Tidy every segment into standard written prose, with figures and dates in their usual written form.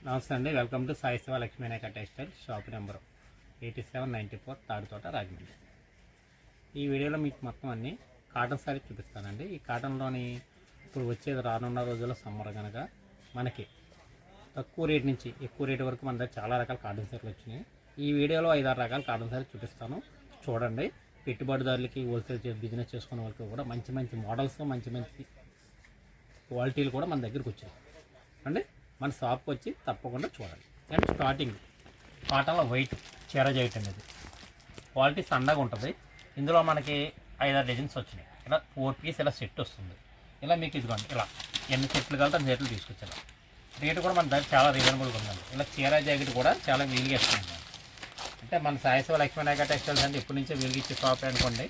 నమస్తే అండి. Welcome to Sai Shiva Lakshmi Nayaka textile shop number 8794 Tadithota Rajahmundry. ఈ వీడియోలో మీకు మొత్తం అన్ని కాటన్ సారీ చూపిస్తానండి. ఈ కాటన్లోని ఇప్పుడు వచ్చేది రానున్న రోజుల్లో సమ్మర్ కనుక మనకి తక్కువ రేట్ నుంచి ఎక్కువ రేట్ వరకు మన దగ్గర చాలా రకాల కాటన్ సారీలు వచ్చినాయి. ఈ వీడియోలో 5-6 రకాల కాటన్ సారీ చూపిస్తాను, చూడండి. పెట్టుబడిదారులకి హోల్సేల్ బిజినెస్ చేసుకునే వాళ్ళకి కూడా మంచి మంచి మోడల్స్, మంచి మంచి క్వాలిటీలు కూడా మన దగ్గరికి వచ్చాయి అండి. మన షాప్కి వచ్చి తప్పకుండా చూడాలి. అండ్ స్టార్టింగ్ కాటన్లో వైట్ చీర జాకెట్ అనేది క్వాలిటీ సన్నగా ఉంటుంది. ఇందులో మనకి 5-6 డిజైన్స్ వచ్చినాయి. ఇలా 4 పీస్ ఇలా సెట్ వస్తుంది. ఇలా మీకు ఇదిగోండి, ఇలా ఎన్ని సెట్లు కలితే అన్ని సెట్లు తీసుకొచ్చారు. రేటు కూడా మన దగ్గర చాలా రీజనబుల్గా ఉందండి. ఇలా చీర జాకెట్ కూడా చాలా వీలుగా ఇస్తుంది. అంటే మన సాయి శివ లక్ష్మీ నాయక టెక్స్టైల్స్ అంటే ఎప్పటి నుంచో వీలుగా ఇచ్చే షాప్ అనుకోండి,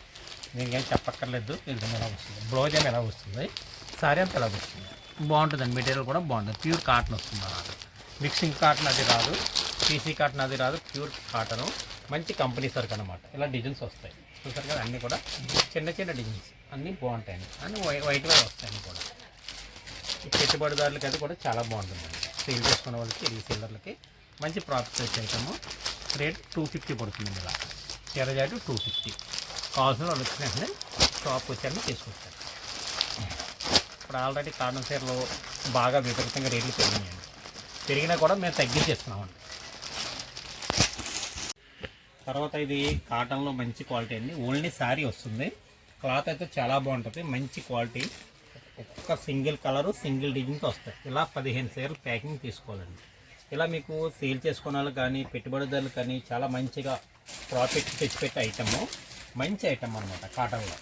మీకు ఏం చెప్పక్కర్లేదు. తెలుగు ఎలా వస్తుంది, బ్లౌజ్ ఏమి ఎలా వస్తుంది, సారీ అంతా ఎలా వస్తుంది. బాగుంటుందండి, మెటీరియల్ కూడా బాగుంటుంది. ప్యూర్ కాటన్ వస్తుంది అన్నమాట. మిక్సింగ్ కాటన్ అది రాదు, పీసీ కాటన్ అది రాదు, ప్యూర్ కాటను. మంచి కంపెనీ సరుకు అనమాట. ఇలా డిజైన్స్ వస్తాయి చూసారు కదా, అన్నీ కూడా చిన్న చిన్న డిజైన్స్ అన్నీ బాగుంటాయండి. అన్నీ వైట్గా వస్తాయి కూడా. ఈ పెట్టుబడిదారులకి అది కూడా చాలా బాగుంటుందండి. సేల్ చేసుకునే వాళ్ళకి, రీసేలర్లకి మంచి ప్రాఫిట్ వచ్చే ఐటము. రేట్ 250 పడుతుందండి. ఇలా చీర జాకెట్ 250. కావాల్సిన వాళ్ళు వచ్చినట్లే షాప్కి వచ్చారని తీసుకొచ్చారు. ఇప్పుడు ఆల్రెడీ కాటన్ చీరలు బాగా విపరీతంగా రేట్లు పెరిగినాయండి. పెరిగినా కూడా మేము తగ్గించేస్తున్నామండి. తర్వాత ఇది కాటన్లో మంచి క్వాలిటీ అండి. ఓన్లీ శారీ వస్తుంది. క్లాత్ అయితే చాలా బాగుంటుంది, మంచి క్వాలిటీ. ఒక్క సింగిల్ కలరు, సింగిల్ డిజైన్తో వస్తాయి. ఇలా 15 చీరలు ప్యాకింగ్ తీసుకోవాలండి. ఇలా మీకు సేల్ చేసుకునే వాళ్ళు కానీ, పెట్టుబడిదారులు కానీ చాలా మంచిగా ప్రాఫిట్ తెచ్చిపెట్టే ఐటము. మంచి ఐటమ్ అనమాట. కాటన్లో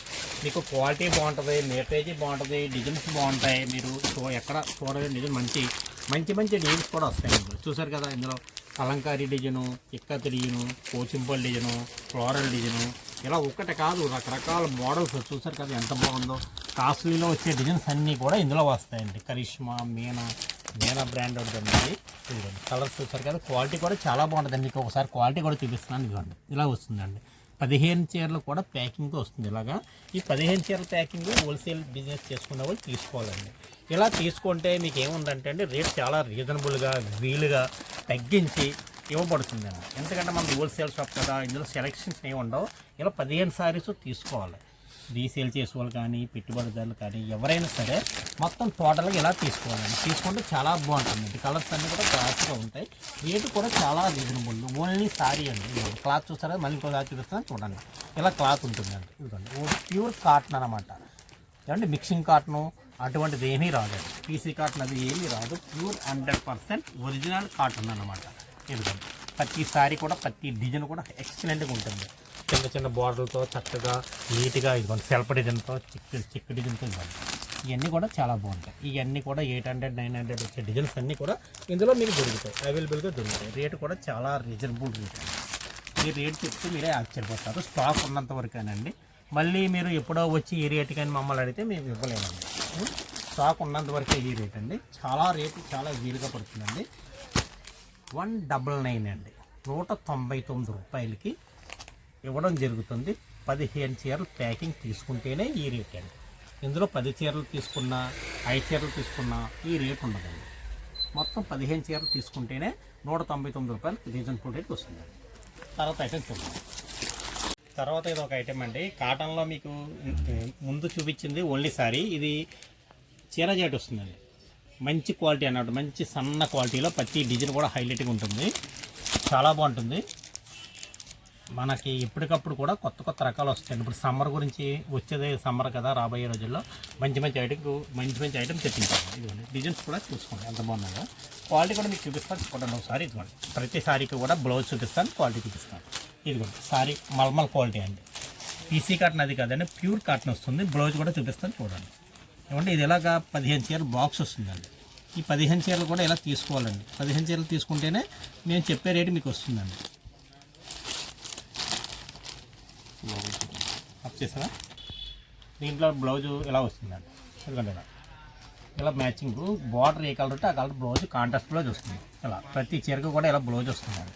మీకు క్వాలిటీ బాగుంటుంది, మీటరేజీ బాగుంటుంది, డిజైన్స్ బాగుంటాయి. మీరు ఎక్కడ చూడలేని డిజైన్ మంచి మంచి మంచి డిజైన్స్ కూడా వస్తాయి. ఇందులో చూసారు కదా, ఇందులో కలంకారీ డిజైను, ఇక్కత్ డిజైను, కోచింపల్ డిజైను, ఫ్లోరల్ డిజైను, ఇలా ఒక్కటి కాదు రకరకాల మోడల్స్ చూసారు కదా ఎంత బాగుందో. కాస్ట్లీలో వచ్చే డిజైన్స్ అన్నీ కూడా ఇందులో వస్తాయండి. కరిష్మా, మీనా బ్రాండ్ ఉంటుంది. ఇదిగోండి కలర్స్ చూసారు కదా, క్వాలిటీ కూడా చాలా బాగుంటుందండి. మీకు ఒకసారి క్వాలిటీ కూడా చూపిస్తున్నాను. ఇదిగోండి ఇలా వస్తుందండి. 15 చీరలు కూడా ప్యాకింగ్తో వస్తుంది. ఇలాగా ఈ 15 చీరల ప్యాకింగ్ హోల్సేల్ బిజినెస్ చేసుకునే వాళ్ళు తీసుకోవాలండి. ఇలా తీసుకుంటే మీకు ఏముందంటే అండి, రేట్ చాలా రీజనబుల్గా వీలుగా తగ్గించి ఇవ్వబడుతుందండి. ఎందుకంటే మన హోల్సేల్ షాప్ కదా, ఇందులో సెలెక్షన్స్ ఏమి ఉండవు. ఇలా 15 సారీస్ తీసుకోవాలి. రీసేల్ చేసేవాళ్ళు కానీ, పెట్టుబడిదారులు కానీ ఎవరైనా సరే మొత్తం టోటల్గా ఇలా తీసుకోవాలండి. తీసుకుంటే చాలా బాగుంటుంది. కలర్స్ అన్నీ కూడా క్లాత్గా ఉంటాయి. రేటు కూడా చాలా రీజనబుల్. ఓన్లీ సారీ అండి. క్లాత్ చూస్తారా, మళ్ళీ ఇంకో క్లాత్ చూపిస్తాను చూడండి. ఇలా క్లాత్ ఉంటుందండి. ఇదిగోండి ప్యూర్ కాటన్ అనమాట. ఏమంటే మిక్సింగ్ కాటను అటువంటిది ఏమీ రాదండి. పీసీ కాటన్ అది ఏమీ రాదు. ప్యూర్ 100% ఒరిజినల్ కాటన్ అనమాట. ఇదిగోండి ప్రతి సారీ కూడా, ప్రతి డిజైన్ కూడా ఎక్సలెంట్గా ఉంటుంది. చిన్న చిన్న బార్డర్లతో చక్కగా నీట్గా ఇదిగోండి సెల్ఫ్ డిజైన్తో, చిక్కు డిజైన్తో ఇవ్వండి. ఇవన్నీ కూడా చాలా బాగుంటాయి. ఇవన్నీ కూడా 800-900 వచ్చే డిజైన్స్ అన్నీ కూడా ఇందులో మీకు దొరుకుతాయి, అవైలబుల్గా దొరుకుతాయి. రేటు కూడా చాలా రీజనబుల్ రేట్. ఈ రేట్ చెప్తే మీరే ఆశ్చర్యపోతారు. స్టాక్ ఉన్నంత వరకేనండి. మళ్ళీ మీరు ఎప్పుడో వచ్చి ఈ రేటు కానీ మమ్మల్ని అడిగితే మేము ఇవ్వలేమండి. స్టాక్ ఉన్నంత వరకే ఈ రేట్ అండి. చాలా రేటు చాలా వీలుగా పడుతుందండి. 199 అండి, 199 రూపాయలకి ఇవ్వడం జరుగుతుంది. 15 చీరలు ప్యాకింగ్ తీసుకుంటేనే ఈ రేట్ అండి. ఇందులో 10 చీరలు తీసుకున్నా, 5 చీరలు తీసుకున్నా ఈ రేట్ ఉండదండి. మొత్తం 15 చీరలు తీసుకుంటేనే 199 రూపాయలు రీజనబుల్ రేట్ వస్తుందండి. తర్వాత ఐటమ్ చూద్దాం. తర్వాత ఇది ఒక ఐటమ్ అండి. కాటన్లో మీకు ముందు చూపించింది ఓన్లీ సారీ. ఇది చీర జాకెట్ వస్తుందండి. మంచి క్వాలిటీ అన్నమాట. మంచి సన్న క్వాలిటీలో ప్రతి డిజైన్ కూడా హైలైట్గా ఉంటుంది. చాలా బాగుంటుంది. మనకి ఎప్పటికప్పుడు కూడా కొత్త కొత్త రకాలు వస్తాయండి. ఇప్పుడు సమ్మర్ గురించి వచ్చేదే సమ్మర్ కదా, రాబోయే రోజుల్లో మంచి మంచి ఐటమ్ తెప్పించాలి. ఇదిగోండి డిజైన్స్ కూడా చూసుకోండి ఎంత బాగున్నాయో. క్వాలిటీ కూడా మీకు చూపిస్తాను చూడండి ఒకసారి. ఇదిగోండి ప్రతి సారీకి కూడా బ్లౌజ్ చూపిస్తాను, క్వాలిటీ చూపిస్తాను. ఇదిగోండి సారీ మల్మల్ క్వాలిటీ అండి. పీసీ కాటన్ అది కాదండి, ప్యూర్ కాటన్ వస్తుంది. బ్లౌజ్ కూడా చూపిస్తాను చూడండి. ఏమంటే ఇది ఇలాగా 15 చీరలు బాక్స్ వస్తుందండి. ఈ 15 చీరలు కూడా ఇలా తీసుకోవాలండి. 15 చీరలు తీసుకుంటేనే మేము చెప్పే రేటు మీకు వస్తుందండి. వచ్చేసారా, దీంట్లో బ్లౌజు ఇలా వస్తుందండి. ఎందుకంటే ఇలా మ్యాచింగ్ బార్డర్ ఏ కలర్ ఉంటే ఆ కలర్ బ్లౌజ్ కాంట్రాస్ట్ బ్లౌజ్ వస్తుంది. ఇలా ప్రతి చీరకు కూడా ఇలా బ్లౌజ్ వస్తుందండి.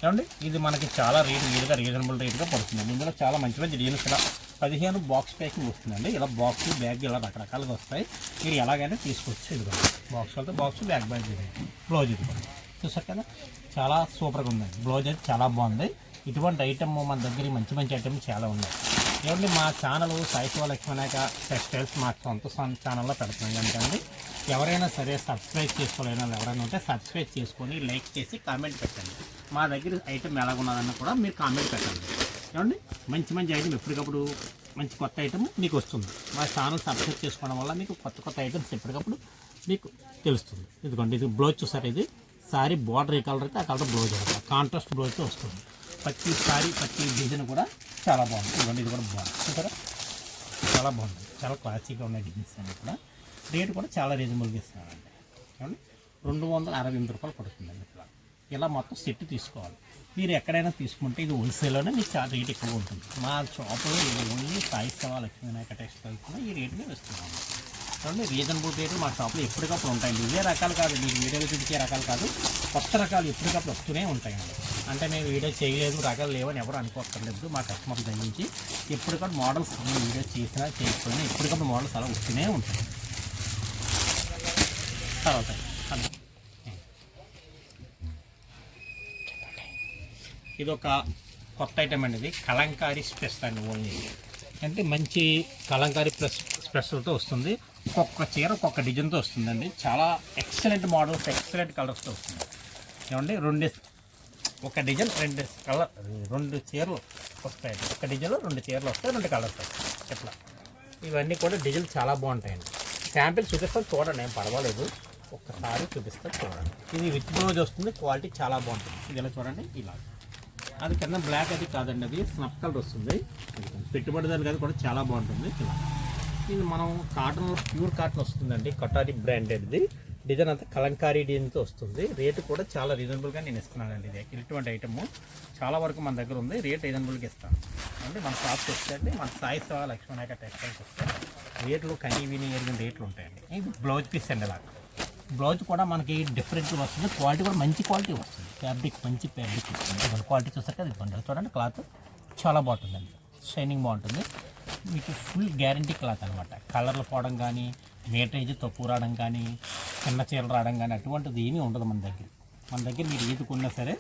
ఏమండి ఇది మనకి చాలా రేటుగా రీజనబుల్ రేట్గా పడుతుందండి. ఇందులో చాలా మంచి మంచి డిజైన్స్ ఇలా 15 బాక్స్ ప్యాకింగ్ వస్తుందండి. ఇలా బాక్స్ బ్యాగ్ ఇలా రకరకాలుగా వస్తాయి. మీరు ఎలాగైనా తీసుకోవచ్చు. ఇదిగోండి బాక్స్ వెళ్తే బాక్స్, బ్యాగ్ డిజైన్, బ్లౌజ్ ఇదిగోండి చూసారు కదా, చాలా సూపర్గా ఉందండి. బ్లౌజ్ అయితే చాలా బాగుంది. ఇటువంటి ఐటమ్ మన దగ్గర మంచి మంచి ఐటమ్ చాలా ఉన్నాయి. ఏమండి మా ఛానల్ సాయి శివ లక్ష్మీనాయక టెక్స్టైల్స్ మా సొంత ఛానల్లో పెడుతున్నాం కనుకండి. ఎవరైనా సరే సబ్స్క్రైబ్ చేసుకోలేని వాళ్ళు ఎవరైనా ఉంటే సబ్స్క్రైబ్ చేసుకొని లైక్ చేసి కామెంట్ పెట్టండి. మా దగ్గర ఐటమ్ ఎలాగున్నదన్న కూడా మీరు కామెంట్ పెట్టండి. ఏమండి మంచి మంచి ఐటమ్ ఎప్పటికప్పుడు మంచి కొత్త ఐటమ్ మీకు వస్తుంది. మా ఛానల్ సబ్స్క్రైబ్ చేసుకోవడం వల్ల మీకు కొత్త కొత్త ఐటమ్స్ ఎప్పటికప్పుడు మీకు తెలుస్తుంది. ఇదిగోండి, ఇది బ్లౌజ్ చూసారు. ఇది సారీ బార్డర్ ఏ కలర్ అయితే ఆ కలర్ బ్లౌజ్ అవుతుంది. కాంట్రాస్ట్ బ్లౌజ్తో వస్తుంది. ప్రతి సారీ ప్రతి డిజైన్ కూడా చాలా బాగుంది. ఇదిగోండి, ఇది కూడా బాగుంది చూసారా, చాలా బాగుంది. చాలా క్లాసిక్గా ఉన్న డిజైన్స్ అన్నీ కూడా. రేటు కూడా చాలా రీజనబుల్గా ఇస్తున్నారండి. ఏమండి 268 రూపాయలు పడుతుందండి. ఇలా మొత్తం సెట్ తీసుకోవాలి. మీరు ఎక్కడైనా తీసుకుంటే ఇది హోల్సేల్లోనే మీకు చాలా రేట్ ఎక్కువ ఉంటుంది. మా షాప్లో ఇది ఓన్లీ సాయి శివ లక్ష్మీనాయక టెక్స్టైల్స్ ఈ రేటుని ఇస్తున్నాము. చూడండి, రీజనబుల్ రేట్లు మా షాప్లో ఎప్పటికప్పుడు ఉంటాయండి. ఇవే రకాలు కాదు, మీకు వీడియోలో చూపించే రకాలు కాదు, కొత్త రకాలు ఎప్పటికప్పుడు వస్తూనే ఉంటాయండి. అంటే మేము వీడియో చేయలేదు, రకాలు లేవని ఎవరు అనుకోక్కర్లేదు. మా కస్టమర్ తగ్గించి ఎప్పటికప్పుడు మోడల్స్ వీడియో చేసినా చేయకపోయినా ఎప్పటికప్పుడు మోడల్స్ అలా వస్తూనే ఉంటాయి. తర్వాత ఇది ఒక కొత్త ఐటమ్ అండి. ఇది కలంకారీ స్పెషల్ అండి. ఓన్లీ అంటే మంచి కలంకారీ స్పెషల్తో వస్తుంది. ఒక్కొక్క చీర ఒక్కొక్క డిజైన్తో వస్తుందండి. చాలా ఎక్సలెంట్ మోడల్స్, ఎక్సలెంట్ కలర్స్తో వస్తుంది. ఏమండి ఒక డిజైన్ రెండు చీరలు వస్తాయండి. ఒక డిజైన్లో 2 చీరలు వస్తాయి, 2 కలర్స్ వస్తాయి. ఇట్లా ఇవన్నీ కూడా డిజైన్ చాలా బాగుంటాయండి. శాంపిల్ చూపిస్తాను చూడండి, ఏం పర్వాలేదు. ఒక్కసారి చూపిస్తాను చూడండి. ఇది విత్ బ్లౌజ్ వస్తుంది. క్వాలిటీ చాలా బాగుంటుంది. ఇది ఇలా చూడండి, ఇలా అది కింద బ్లాక్ అది కాదండి, అది స్నఫ్ కలర్ వస్తుంది. పెట్టుబడిదారులు అది కూడా చాలా బాగుంటుంది. ఇలా ఇది మనం కాటన్, ప్యూర్ కాటన్ వస్తుందండి. కటారి బ్రాండెడ్ది. డిజైన్ అంతా కలంకారీ డిజైన్తో వస్తుంది. రేటు కూడా చాలా రీజనబుల్గా నేను ఇస్తున్నానండి. ఇది ఇటువంటి ఐటమ్ చాలా వరకు మన దగ్గర ఉంది. రేట్ రీజనబుల్గా ఇస్తాను అంటే మన షాప్కి వస్తే అండి, మన సాయి శివ లక్ష్మీనాయక టెక్స్టైల్స్ వస్తే రేట్లు కనీవిని ఎరిగిన రేట్లు ఉంటాయండి. ఇది బ్లౌజ్ పీస్ అండి. ఇలా బ్లౌజ్ కూడా మనకి డిఫరెంట్గా వస్తుంది. క్వాలిటీ కూడా మంచి క్వాలిటీ వస్తుంది. ఫ్యాబ్రిక్ మంచి ఫ్యాబ్రిక్ వస్తుంది. ఇదిగోండి క్వాలిటీ చూసాక ఇది ఇవ్వండి. చూడండి, క్లాత్ చాలా బాగుంటుందండి. షైనింగ్ బాగుంటుంది. మీకు ఫుల్ గ్యారంటీ క్లాత్ అనమాట. కలర్లు పోవడం కానీ, మీటరేజ్ తక్కువ రావడం కానీ, చిన్న చీరలు రావడం కానీ అటువంటిది ఏమీ ఉండదు మన దగ్గర. మన దగ్గర మీరు ఏది కొన్నా సరే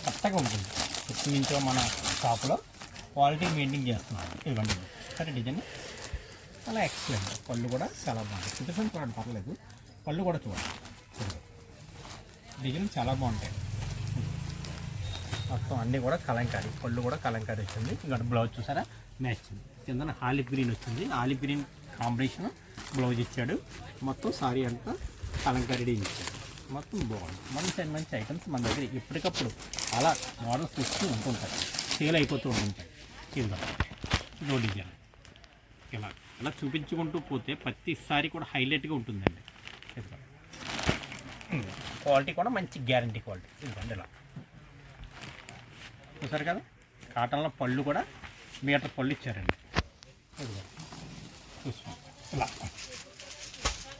కరెక్ట్గా ఉంటుంది. ఎప్పటి నుంచో మన షాప్లో క్వాలిటీ మెయింటైన్ చేస్తున్నాం. ఇవ్వండి సరే డిజైన్ చాలా ఎక్సలెంట్. పళ్ళు కూడా చాలా బాగుంటుంది. చూపిస్తాను చూడండి, పర్లేదు. పళ్ళు కూడా చూడండి, డిజైన్ చాలా బాగుంటాయి. మొత్తం అన్నీ కూడా కలంకారీ. పళ్ళు కూడా కలంకారీ వచ్చింది. ఇంకా బ్లౌజ్ చూసారా మ్యాచింగ్. కింద ఆలివ్ గ్రీన్ వచ్చింది. ఆలివ్ గ్రీన్ కాంబినేషన్ బ్లౌజ్ ఇచ్చాడు. మొత్తం సారీ అంతా కలంకారీ డిజైన్ ఇచ్చాడు. మొత్తం బాగుంది. మంచి మంచి ఐటమ్స్ మన దగ్గర ఎప్పటికప్పుడు అలా మోడల్స్ వస్తూ ఉంటుంటాయి, సేల్ అయిపోతూ ఉంటుంటాయి. ఇదో డిజైన్ ఇలా ఇలా చూపించుకుంటూ పోతే ప్రతిసారి కూడా హైలైట్గా ఉంటుందండి. క్వాలిటీ కూడా మంచి గ్యారంటీ క్వాలిటీ. ఇదిగోండి ఇలా చూసారు కదా, కాటన్లో పళ్ళు కూడా మీటర్ పళ్ళు ఇచ్చారండి. ఇదిగో చూసుకోండి, ఇలా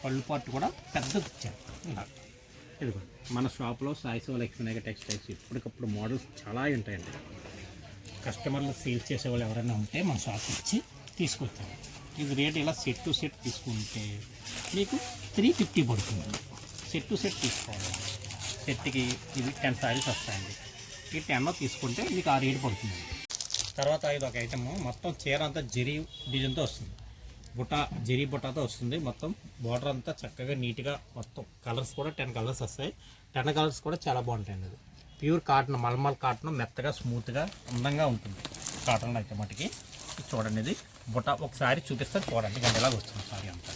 పళ్ళు పాటు కూడా పెద్దది ఇచ్చారు. ఇలా ఇదిగోండి మన షాప్లో సాయి శివ లక్ష్మీనాయక టెక్స్టైల్స్ ఎప్పటికప్పుడు మోడల్స్ చాలా ఉంటాయండి. కస్టమర్లు సేల్స్ చేసేవాళ్ళు ఎవరైనా ఉంటే మన షాప్ ఇచ్చి తీసుకొచ్చారు. ఇది రేట్ ఇలా సెట్ టు సెట్ తీసుకుంటే మీకు 350 పడుతుంది. సెట్ టు సెట్ తీసుకోవాలి. సెట్కి ఇది 10 సారీస్ వస్తాయండి. ఈ 10 తీసుకుంటే మీకు ఆ రేటు పడుతుంది. తర్వాత ఇది ఒక ఐటమ్ మొత్తం చీర అంతా జరీ డిజైన్తో వస్తుంది. జరీ బుట్టాతో వస్తుంది. మొత్తం బార్డర్ అంతా చక్కగా నీట్గా మొత్తం కలర్స్ కూడా 10 కలర్స్ వస్తాయి. 10 కలర్స్ కూడా చాలా బాగుంటాయండి. అది ప్యూర్ కాటన్, మల్మల్ కాటన్, మెత్తగా స్మూత్గా అందంగా ఉంటుంది. కాటన్ అయితే మటుకి చూడండి. ఇది బుట్ట ఒకసారి చూపిస్తే చూడండి. గంట ఇలాగ వస్తుంది సారీ అంతా.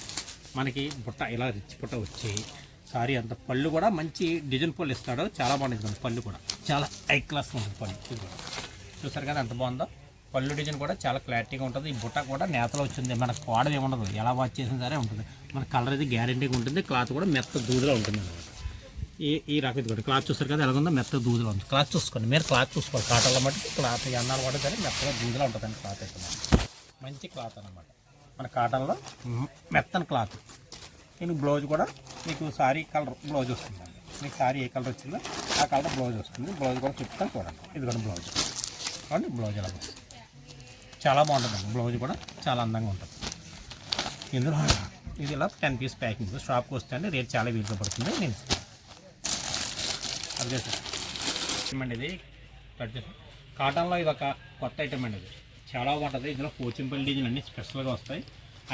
మనకి బుట్ట ఇలా రిచ్ బుట్ట వచ్చి సారీ అంతా పళ్ళు కూడా మంచి డిజైన్ పళ్ళు ఇస్తాడు. చాలా బాగుంటుంది. పళ్ళు కూడా చాలా హై క్లాస్గా ఉంటుంది. పళ్ళు చూసారు కదా ఎంత బాగుందో. పళ్ళు డిజైన్ కూడా చాలా క్లారిటీగా ఉంటుంది. ఈ బుట్ట కూడా నేతలో వచ్చింది. మనకు కోడది ఏముండదు, ఎలా వాచ్ చేసిన సరే ఉంటుంది. మన కలర్ అయితే గ్యారంటీగా ఉంటుంది. క్లాత్ కూడా మెత్త దూదిలో ఉంటుంది అన్నమాట. ఈ రకం ఇది కూడా క్లాత్ చూస్తారు కదా ఎలాగుందో, మెత్త దూదిలో ఉంటుంది. క్లాత్ చూసుకోండి, మీరు క్లాత్ చూసుకోవాలి. కాటన్లో మట్టి క్లాత్ ఎన్నాళ్ళు కూడా సరే మెత్తగా దూదిలో ఉంటుందండి. క్లాత్ అయితే మంచి క్లాత్ అన్నమాట. మన కాటన్లో మెత్తని క్లాత్. దీనికి బ్లౌజ్ కూడా మీకు సారీ కలర్ బ్లౌజ్ వస్తుందండి. మీకు సారీ ఏ కలర్ వచ్చిందో ఆ కలర్ బ్లౌజ్ వస్తుంది. బ్లౌజ్ కూడా చెప్తాను చూడండి. ఇది కూడా బ్లౌజ్ చూడండి. బ్లౌజ్ ఎలా వస్తుంది, చాలా బాగుంటుందండి. బ్లౌజ్ కూడా చాలా అందంగా ఉంటుంది. ఇందులో ఇది ఇలా 10 పీస్ ప్యాకింగ్. షాప్కి వస్తే అండి రేట్ చాలా వీలుగా పడుతుంది. నేను అదే సార్ అండి ఇది కట్ చేసి కాటన్లో ఇది ఒక కొత్త ఐటమ్ అండి. ఇది చాలా బాగుంటుంది. ఇందులో పోచంపల్లి డిజైన్ అన్నీ స్పెషల్గా వస్తాయి.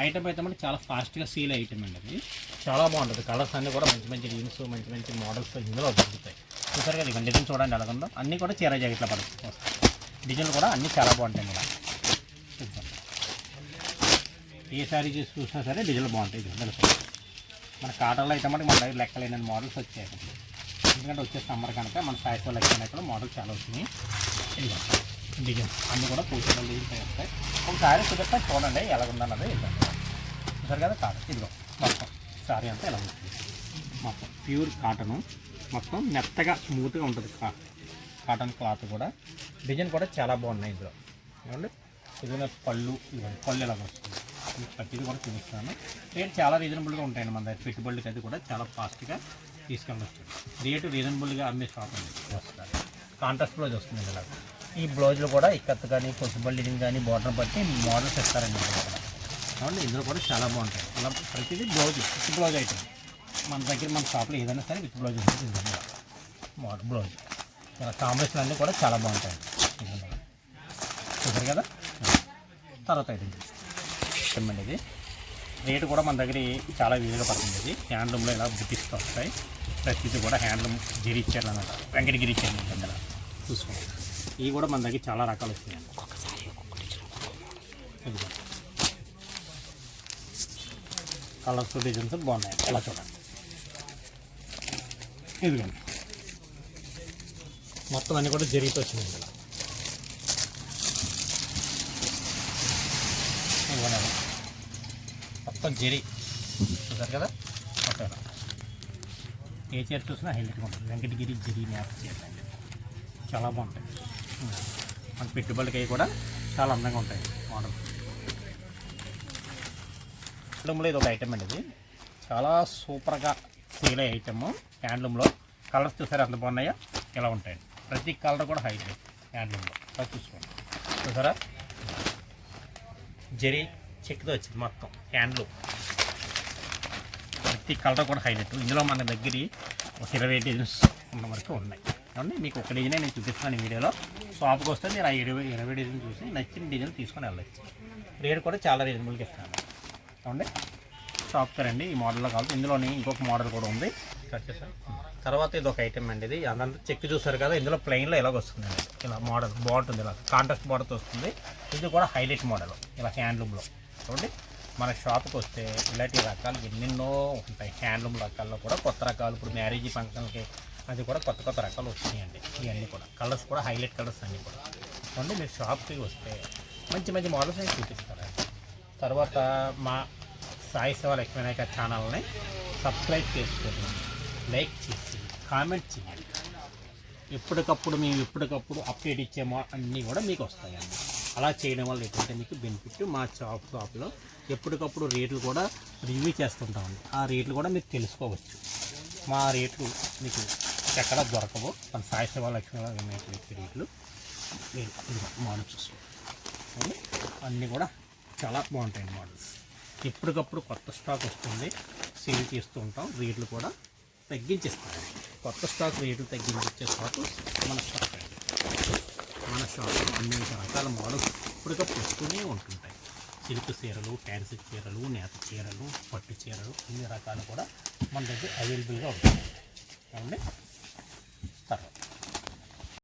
ఐటమ్ అయితే అంటే చాలా ఫాస్ట్గా సీల్ ఐటమ్ అండి. అది చాలా బాగుంటుంది. కలర్స్ అన్నీ కూడా మంచి మంచి డిజైన్స్ మంచి మంచి మోడల్స్ ఇందులో దొరుకుతాయి. చూసారు కదా ఇక డిజైన్ చూడండి ఎలా ఉందో. అన్నీ కూడా చీర జాకెట్లో పడుతుంది. డిజైన్లు కూడా అన్నీ చాలా బాగుంటాయి. ఇలా ఏ శారీ చూసినా సరే డిజైన్లు బాగుంటాయి. తెలుసు మన కాటన్లో అయితే మనకి మన దగ్గర లెక్కలేని మోడల్స్ వచ్చాయి. ఎందుకంటే వచ్చే సమ్మర్ కనుక మన సాయిస్లో లెక్కలైనా కూడా మోడల్స్ చాలా వచ్చినాయి. డిజైన్స్ అన్నీ కూడా పూర్తిగా డిజైన్స్ వస్తాయి. ఒక శారీ చూపిస్తే చూడండి ఎలా ఉందన్నది. చూసారు కదా కాటన్ ఇదిగో మొత్తం శారీ అంతా ఎలా ఉంటుంది. మొత్తం ప్యూర్ కాటను, మొత్తం మెత్తగా స్మూత్గా ఉంటుంది. కాటన్ క్లాత్ కూడా డిజైన్ కూడా చాలా బాగున్నాయి. ఇందులో ఏమండి ఇది పళ్ళు ఇవ్వండి. పళ్ళు ఎలాగ వస్తుంది ప్రతిదీ కూడా చూపిస్తాను. రేట్ చాలా రీజనబుల్గా ఉంటాయండి. మన దగ్గర పెట్టుబడులకి అది కూడా చాలా ఫాస్ట్గా తీసుకెళ్ళవచ్చు. రేటు రీజనబుల్గా అమ్మే షాప్ అండి. వస్తారు కాంట్రాస్ట్ బ్లౌజ్ వస్తుంది. ఇలా ఈ బ్లౌజ్లో కూడా ఇక్కత్ కానీ పొసిబుల్ డిజైన్ కానీ బార్డర్ బట్టి మోడల్స్ ఇస్తారండి. కాబట్టి ఇందులో కూడా చాలా బాగుంటాయి. అలా ప్రతిదీ బ్లౌజ్ విత్ బ్లౌజ్ ఐటమ్ మన దగ్గర మన షాప్లో ఏదైనా సరే విత్ బ్లౌజ్ ఉంటుంది. మోడల్ బ్లౌజ్ ఇలా కాంబినేషన్ అన్నీ కూడా చాలా బాగుంటాయి. చూసారు కదా తర్వాత ఐటమ్ అండి. ఇది రేటు కూడా మన దగ్గర చాలా వీలుగా పడుతుంది. ఇది హ్యాండ్లూమ్లో ఇలా బుట్టిస్తూ వస్తాయి. ప్రతిదీ కూడా హ్యాండ్లూమ్ గిరి ఇచ్చారు అన్నమాట. వెంకటగిరి ఇచ్చారు దగ్గర చూసుకోండి. ఇవి కూడా మన దగ్గర చాలా రకాలు వస్తాయండి. కలర్స్ డిజైన్స్ బాగున్నాయి. ఎలా చూడండి ఇదిగోండి మొత్తం అన్నీ కూడా జరిగితే వచ్చినాయి. ఇలా మొత్తం జరి చూసారు కదా. ఓకే ఏ చీర చూసినా హైలైట్గా ఉంటుంది. వెంకటగిరి జరి మ్యాప్ చీర చాలా బాగుంటాయి. మన పెట్టుబడికి కూడా చాలా అందంగా ఉంటాయి మోడల్. హ్యాండ్లూమ్లో ఇది ఒక ఐటమ్ అండి. ఇది చాలా సూపర్గా సేల్ అయ్యే ఐటమ్. హ్యాండ్లూమ్లో కలర్స్ చూసారా ఎంత బాగున్నాయో ఇలా ఉంటాయండి. ప్రతి కలర్ కూడా హైలైట్ హ్యాండ్లూమ్లో. అది చూసుకోండి చూసారా జరీ చెక్తో వచ్చింది మొత్తం హ్యాండ్లూమ్. ప్రతి కలర్ కూడా హైలైట్. ఇందులో మన దగ్గర ఒక 20 డిజైన్స్ ఉన్న వరకు ఉన్నాయి. కాబట్టి మీకు ఒక డిజైన్ నేను చూపిస్తున్నాను ఈ వీడియోలో. షాప్కి వస్తే మీరు ఆ 20 డిజైన్ చూసి నచ్చిన డిజైన్ తీసుకొని వెళ్ళచ్చు. రేట్ కూడా చాలా రీజనబుల్గా ఇస్తాను. కాబట్టి షాప్కి రండి. ఈ మోడల్లో కావాలి. ఇందులోని ఇంకొక మోడల్ కూడా ఉంది. తర్వాత ఇది ఒక ఐటమ్ అండి. ఇది అదంతా చెక్ చూసారు కదా. ఇందులో ప్లెయిన్లో ఇలాగ వస్తుందండి. ఇలా మోడల్ బాగుంటుంది. ఇలా కాంట్రాస్ట్ బార్డర్తో వస్తుంది. ఇది కూడా హైలైట్ మోడల్ ఇలా హ్యాండ్లూమ్లో. చూడండి మన షాప్కి వస్తే ఇలాంటి రకాలు ఎన్నెన్నో ఉంటాయి. హ్యాండ్లూమ్ రకాల్లో కూడా కొత్త రకాలు ఇప్పుడు మ్యారేజ్ ఫంక్షన్కి అది కూడా కొత్త కొత్త రకాలు వచ్చినాయండి. ఇవన్నీ కూడా కలర్స్ కూడా హైలైట్ కలర్స్ అన్నీ కూడా. చూడండి మీరు షాప్కి వస్తే మంచి మంచి మోడల్స్ నేను చూపిస్తారండి. తర్వాత మా సాయి సేవ లక్ష్మీ నాయక ఛానల్ని సబ్స్క్రైబ్ చేసుకోండి, లైక్ చేసి కామెంట్ చేయండి. ఎప్పటికప్పుడు మేము ఎప్పటికప్పుడు అప్డేట్ ఇచ్చేమో అన్నీ కూడా మీకు వస్తాయండి. అలా చేయడం వల్ల ఏంటంటే మీకు బెనిఫిట్. మా షాప్లో ఎప్పటికప్పుడు రేట్లు కూడా రివ్యూ చేస్తుంటామండి. ఆ రేట్లు కూడా మీరు తెలుసుకోవచ్చు. మా రేట్లు మీకు ఎక్కడ దొరకవు. మన సాయి సేవ లక్ష్మీ రేట్లు మీరు మోడల్ చూసుకోండి. అన్నీ కూడా చాలా బాగుంటాయండి మోడల్స్. ఎప్పటికప్పుడు కొత్త స్టాక్ వస్తుంది. సేల్ చేస్తూ ఉంటాం. రేట్లు కూడా తగ్గించేస్తాం. కొత్త స్టాక్ రేట్లు తగ్గించే స్టాక్ మన స్టాక్ అండి. మన షాప్లో అన్ని రకాల మోడల్స్ ఇప్పటికప్పుడు వస్తూనే ఉంటుంటాయి. సిల్క్ చీరలు, ఫ్యాన్సీ చీరలు, నేత చీరలు, పట్టు చీరలు అన్ని రకాలు కూడా మన దగ్గర అవైలబుల్గా ఉంటాయి. అవునండి.